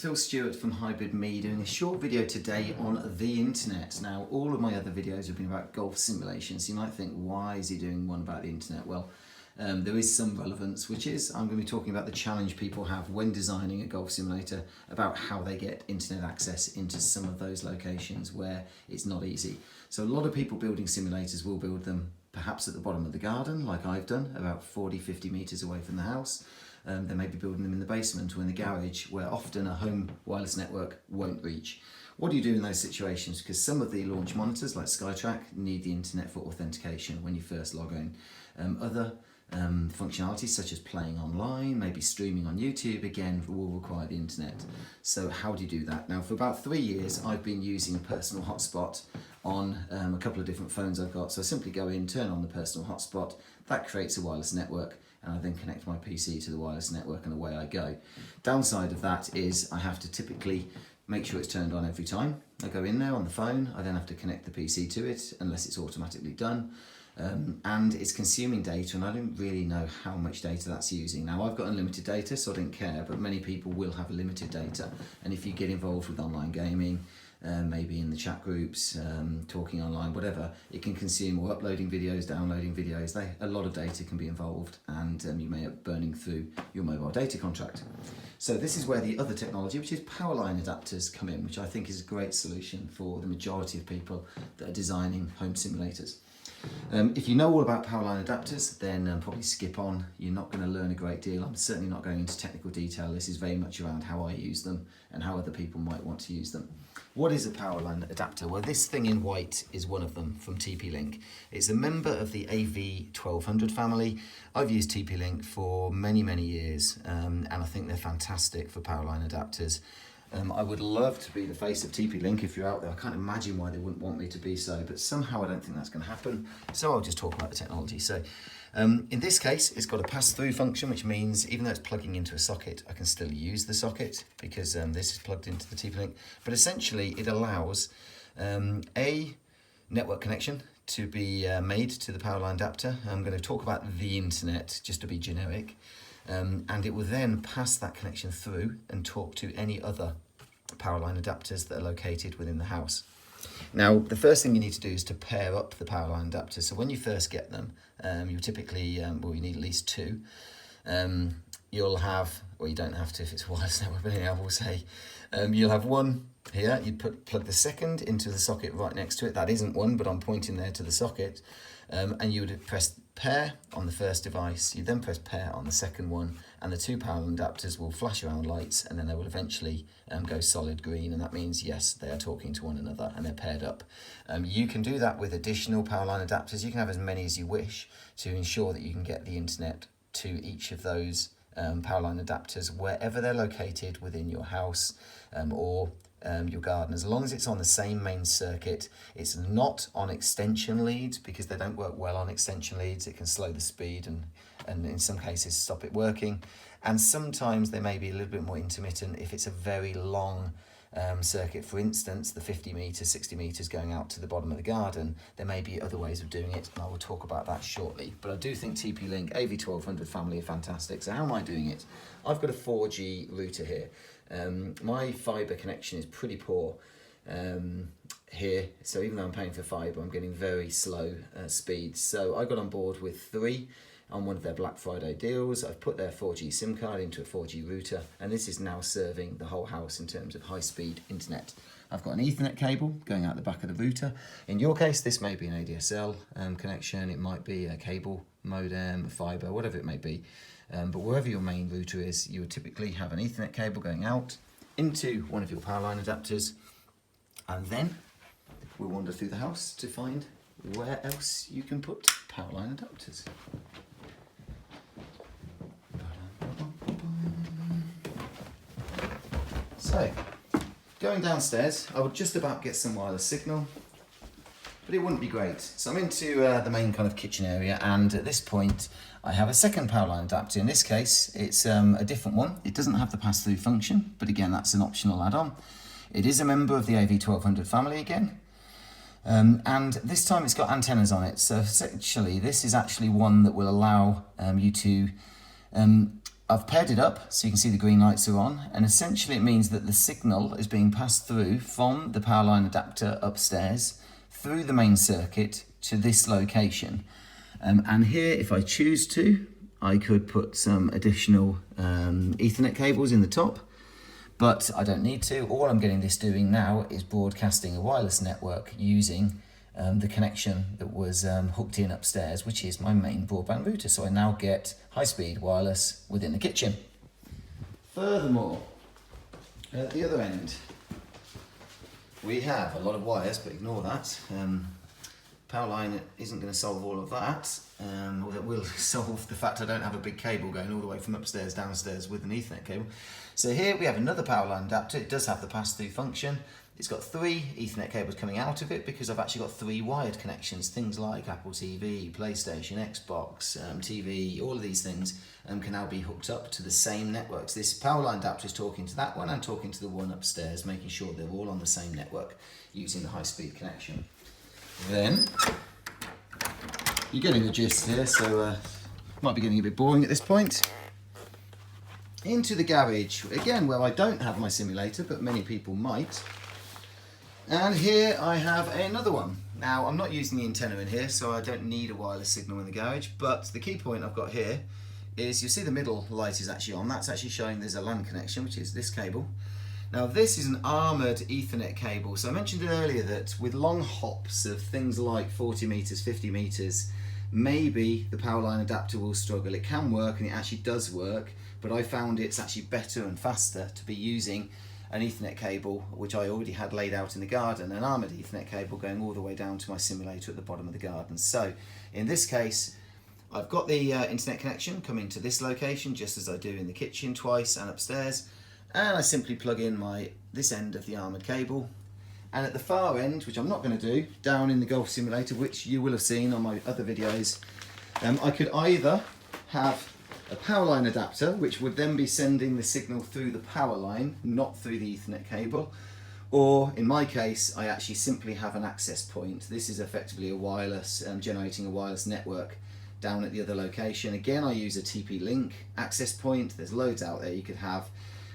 Phil Stewart from Hybrid Me doing a short video today on the internet. Now, all of my other videos have been about golf simulations. You might think, why is he doing one about the internet? Well, there is some relevance, which is I'm going to be talking about the challenge people have when designing a golf simulator about how they get internet access into some of those locations where it's not easy. So a lot of people building simulators will build them perhaps at the bottom of the garden, like I've done, about 40-50 meters away from the house. They may be building them in the basement or in the garage, where often a home wireless network won't reach. What do you do in those situations? Because some of the launch monitors, like SkyTrack, need the internet for authentication when you first log in. Other functionalities, such as playing online, maybe streaming on YouTube, again, will require the internet. So how do you do that? Now, for about 3 years, I've been using a personal hotspot on a couple of different phones I've got. So I simply go in, turn on the personal hotspot, that creates a wireless network, and I then connect my PC to the wireless network and away I go. Downside of that is I have to typically make sure it's turned on every time. I go in there on the phone, I then have to connect the PC to it unless it's automatically done. And it's consuming data, and I don't really know how much data that's using. Now, I've got unlimited data, so I don't care, but many people will have limited data. And if you get involved with online gaming, maybe in the chat groups, talking online, whatever, it can consume, or uploading videos, downloading videos. A lot of data can be involved, and you may end up burning through your mobile data contract. So this is where the other technology, which is powerline adapters, come in, which I think is a great solution for the majority of people that are designing home simulators. If you know all about powerline adapters, then probably skip on. You're not going to learn a great deal. I'm certainly not going into technical detail. This is very much around how I use them and how other people might want to use them. What is a powerline adapter? Well, this thing in white is one of them from TP-Link. It's a member of the AV1200 family. I've used TP-Link for many, many years, and I think they're fantastic for powerline adapters. I would love to be the face of TP-Link if you're out there. I can't imagine why they wouldn't want me to be so, but somehow I don't think that's going to happen. So I'll just talk about the technology. So in this case, it's got a pass-through function, which means even though it's plugging into a socket, I can still use the socket because this is plugged into the TP-Link. But essentially, it allows a network connection to be made to the powerline adapter. I'm going to talk about the internet just to be generic. And it will then pass that connection through and talk to any other powerline adapters that are located within the house. Now, the first thing you need to do is to pair up the powerline adapters. So when you first get them, you typically, well, you need at least two. You'll have, well, you don't have to if it's a wireless network, but anyhow, we'll say, you'll have one here. You'd plug the second into the socket right next to it. That isn't one, but I'm pointing there to the socket. And you would press pair on the first device, you then press pair on the second one, and the two powerline adapters will flash around lights, and then they will eventually go solid green, and that means yes, they are talking to one another and they're paired up. You can do that with additional powerline adapters. You can have as many as you wish to ensure that you can get the internet to each of those powerline adapters wherever they're located within your house or your garden, as long as it's on the same main circuit. It's not on extension leads because they don't work well on extension leads. It can slow the speed and in some cases stop it working. And sometimes they may be a little bit more intermittent if it's a very long circuit. For instance, the 50 meters, 60 meters going out to the bottom of the garden. There may be other ways of doing it, and I will talk about that shortly. But I do think TP-Link AV1200 family are fantastic. So how am I doing it? I've got a 4G router here. My fibre connection is pretty poor here, so even though I'm paying for fibre, I'm getting very slow speeds. So I got on board with 3 on one of their Black Friday deals. I've put their 4G SIM card into a 4G router, and this is now serving the whole house in terms of high-speed internet. I've got an Ethernet cable going out the back of the router. In your case, this may be an ADSL connection. It might be a cable modem, a fibre, whatever it may be. But wherever your main router is, you would typically have an Ethernet cable going out into one of your powerline adapters, and then we'll wander through the house to find where else you can put powerline adapters. So, going downstairs, I would just about get some wireless signal, but it wouldn't be great. So I'm into the main kind of kitchen area, and at this point I have a second powerline adapter. In this case, it's a different one. It doesn't have the pass-through function, but again, that's an optional add-on. It is a member of the AV1200 family again, and this time it's got antennas on it. So essentially, this is actually one that will allow you to I've paired it up so you can see the green lights are on, and essentially it means that the signal is being passed through from the power line adapter upstairs through the main circuit to this location. And here, if I choose to, I could put some additional Ethernet cables in the top, but I don't need to. All I'm getting this doing now is broadcasting a wireless network using the connection that was hooked in upstairs, which is my main broadband router. So I now get high-speed wireless within the kitchen. Furthermore, at the other end, we have a lot of wires, but ignore that. Powerline isn't going to solve all of that, or that will solve the fact I don't have a big cable going all the way from upstairs downstairs with an Ethernet cable. So here we have another powerline adapter. It does have the pass-through function. It's got 3 Ethernet cables coming out of it because I've actually got 3 wired connections. Things like Apple TV, PlayStation, Xbox, TV, all of these things can now be hooked up to the same networks. This powerline adapter is talking to that one and talking to the one upstairs, making sure they're all on the same network using the high-speed connection. Then, you're getting the gist here, so might be getting a bit boring at this point. Into the garage, again, where I don't have my simulator, but many people might. And here I have another one. Now, I'm not using the antenna in here, so I don't need a wireless signal in the garage, but the key point I've got here is you'll see the middle light is actually on. That's actually showing there's a LAN connection, which is this cable. Now, this is an armoured Ethernet cable. So I mentioned earlier that with long hops of things like 40 metres, 50 metres, maybe the powerline adapter will struggle. It can work, and it actually does work, but I found it's actually better and faster to be using an Ethernet cable, which I already had laid out in the garden, an armoured Ethernet cable going all the way down to my simulator at the bottom of the garden. So in this case, I've got the internet connection coming to this location, just as I do in the kitchen twice and upstairs, and I simply plug in this end of the armoured cable. And at the far end, which I'm not going to do, down in the golf simulator, which you will have seen on my other videos, I could either have a power line adapter, which would then be sending the signal through the power line, not through the Ethernet cable, or in my case, I actually simply have an access point. This is effectively a wireless, generating a wireless network down at the other location. Again, I use a TP-Link access point. There's loads out there you could have,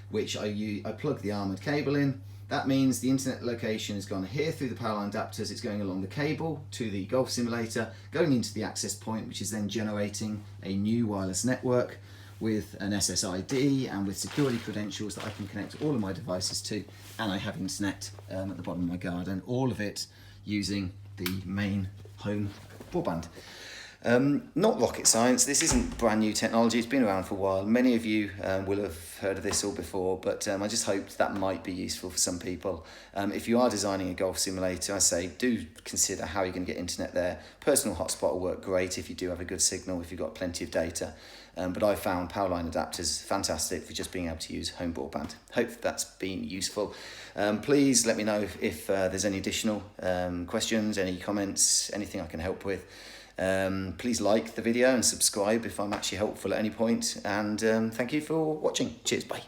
which I plug the armoured cable in. That means the internet location has gone here through the powerline adapters, it's going along the cable to the golf simulator, going into the access point, which is then generating a new wireless network with an SSID and with security credentials that I can connect all of my devices to, and I have internet at the bottom of my garden, all of it using the main home broadband. Not rocket science, this isn't brand new technology, it's been around for a while. Many of you will have heard of this all before, but I just hoped that might be useful for some people. If you are designing a golf simulator, I say do consider how you're going to get internet there. Personal hotspot will work great if you do have a good signal, if you've got plenty of data. But I found powerline adapters fantastic for just being able to use home broadband. Hope that's been useful. Please let me know if there's any additional questions, any comments, anything I can help with. Please like the video and subscribe if I'm actually helpful at any point, and thank you for watching. Cheers, bye.